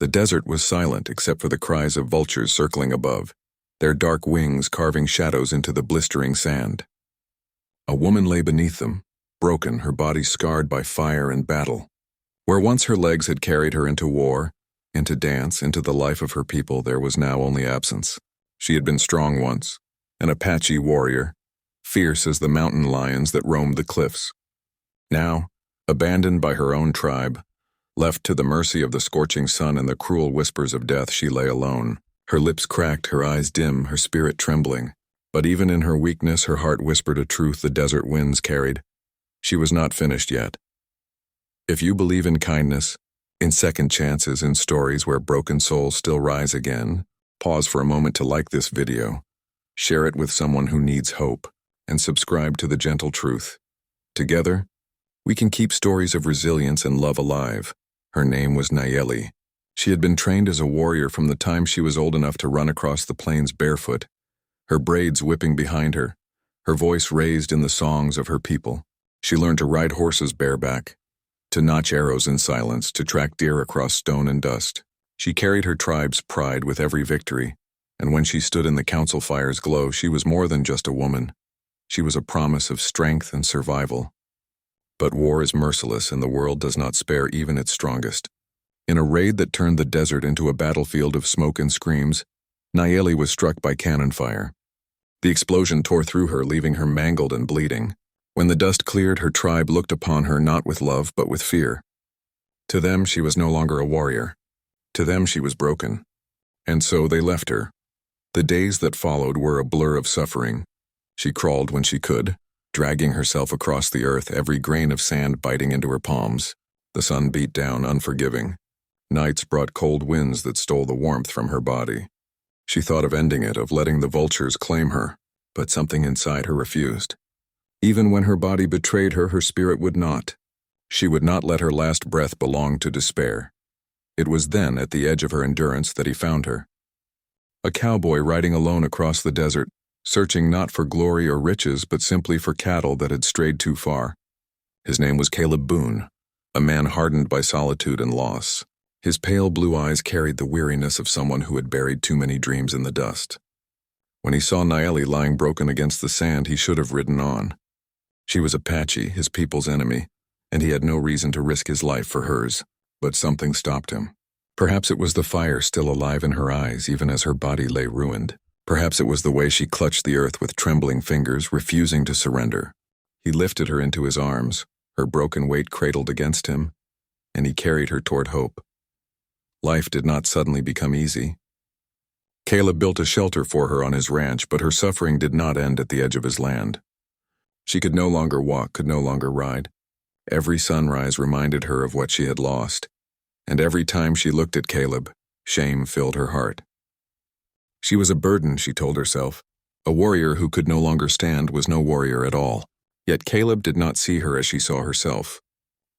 The desert was silent except for the cries of vultures circling above, their dark wings carving shadows into the blistering sand. A woman lay beneath them, broken, her body scarred by fire and battle. Where once her legs had carried her into war, into dance, into the life of her people, there was now only absence. She had been strong once, an Apache warrior, fierce as the mountain lions that roamed the cliffs. Now, abandoned by her own tribe, left to the mercy of the scorching sun and the cruel whispers of death, she lay alone, her lips cracked, her eyes dim, her spirit trembling. But even in her weakness, her heart whispered a truth the desert winds carried. She was not finished yet. If you believe in kindness, in second chances, in stories where broken souls still rise again, pause for a moment to like this video, share it with someone who needs hope, and subscribe to The Gentle Truth. Together, we can keep stories of resilience and love alive. Her name was Nayeli. She had been trained as a warrior from the time she was old enough to run across the plains barefoot, her braids whipping behind her, her voice raised in the songs of her people. She learned to ride horses bareback, to notch arrows in silence, to track deer across stone and dust. She carried her tribe's pride with every victory, and when she stood in the council fire's glow, she was more than just a woman. She was a promise of strength and survival. But war is merciless, and the world does not spare even its strongest. In a raid that turned the desert into a battlefield of smoke and screams, Nayeli was struck by cannon fire. The explosion tore through her, leaving her mangled and bleeding. When the dust cleared, her tribe looked upon her not with love but with fear. To them, she was no longer a warrior. To them, she was broken. And so they left her. The days that followed were a blur of suffering. She crawled when she could, dragging herself across the earth, every grain of sand biting into her palms. The sun beat down, unforgiving. Nights brought cold winds that stole the warmth from her body. She thought of ending it, of letting the vultures claim her, but something inside her refused. Even when her body betrayed her, her spirit would not. She would not let her last breath belong to despair. It was then, at the edge of her endurance, that he found her. A cowboy riding alone across the desert, searching not for glory or riches, but simply for cattle that had strayed too far. His name was Caleb Boone, a man hardened by solitude and loss. His pale blue eyes carried the weariness of someone who had buried too many dreams in the dust. When he saw Nayeli lying broken against the sand, he should have ridden on. She was Apache, his people's enemy, and he had no reason to risk his life for hers. But something stopped him. Perhaps it was the fire still alive in her eyes, even as her body lay ruined. Perhaps it was the way she clutched the earth with trembling fingers, refusing to surrender. He lifted her into his arms, her broken weight cradled against him, and he carried her toward hope. Life did not suddenly become easy. Caleb built a shelter for her on his ranch, but her suffering did not end at the edge of his land. She could no longer walk, could no longer ride. Every sunrise reminded her of what she had lost, and every time she looked at Caleb, shame filled her heart. She was a burden, she told herself. A warrior who could no longer stand was no warrior at all. Yet Caleb did not see her as she saw herself.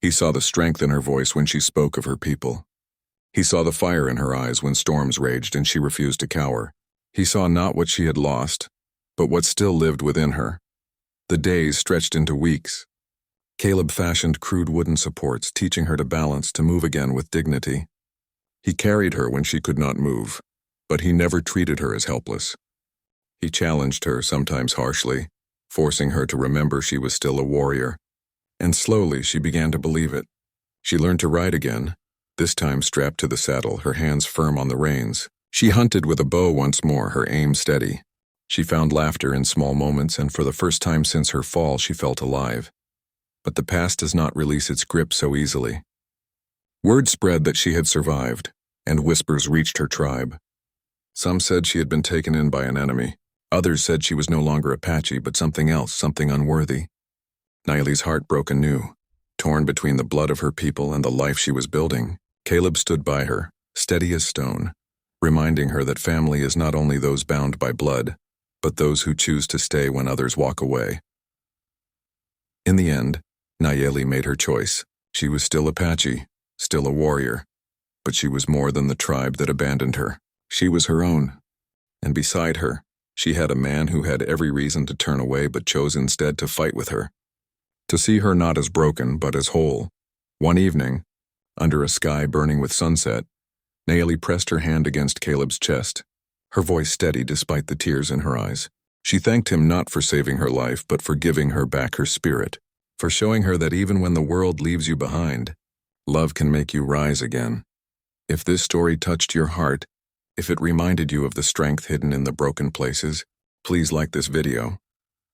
He saw the strength in her voice when she spoke of her people. He saw the fire in her eyes when storms raged and she refused to cower. He saw not what she had lost, but what still lived within her. The days stretched into weeks. Caleb fashioned crude wooden supports, teaching her to balance, to move again with dignity. He carried her when she could not move, but he never treated her as helpless. He challenged her, sometimes harshly, forcing her to remember she was still a warrior. And slowly she began to believe it. She learned to ride again, this time strapped to the saddle, her hands firm on the reins. She hunted with a bow once more, her aim steady. She found laughter in small moments, and for the first time since her fall, she felt alive. But the past does not release its grip so easily. Word spread that she had survived, and whispers reached her tribe. Some said she had been taken in by an enemy. Others said she was no longer Apache, but something else, something unworthy. Nayeli's heart broke anew. Torn between the blood of her people and the life she was building, Caleb stood by her, steady as stone, reminding her that family is not only those bound by blood, but those who choose to stay when others walk away. In the end, Nayeli made her choice. She was still Apache, still a warrior, but she was more than the tribe that abandoned her. She was her own, and beside her, she had a man who had every reason to turn away but chose instead to fight with her, to see her not as broken but as whole. One evening, under a sky burning with sunset, Nayeli pressed her hand against Caleb's chest, her voice steady despite the tears in her eyes. She thanked him not for saving her life, but for giving her back her spirit, for showing her that even when the world leaves you behind, love can make you rise again. If this story touched your heart, if it reminded you of the strength hidden in the broken places, please like this video,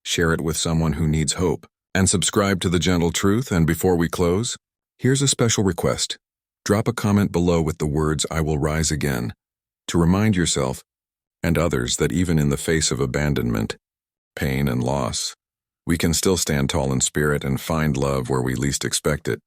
share it with someone who needs hope, and subscribe to The Gentle Truth. And before we close, here's a special request. Drop a comment below with the words "I will rise again," to remind yourself and others that even in the face of abandonment, pain, and loss, we can still stand tall in spirit and find love where we least expect it.